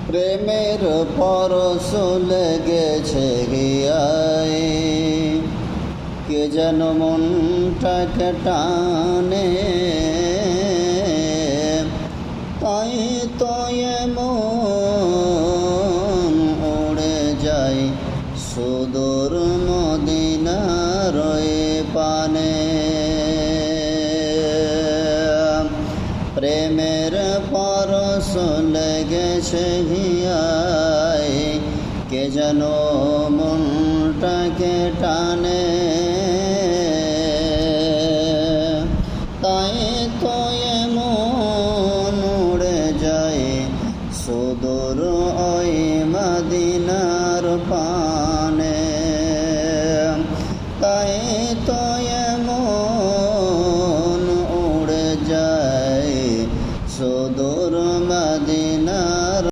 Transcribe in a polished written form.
প্রেমের পরশ লেগেছে গিয়ায়, কে যেন মনটাকে টানে, তাই তো এমন উড়ে যায় সুদূর মদিনার পানে। প্রেমের পরশ লেগেছে হিয়ায়, কে যেন মনটাকে টানে, তাই তো এমন উড়ে যায় সুদূর ওই মদিনার পানে।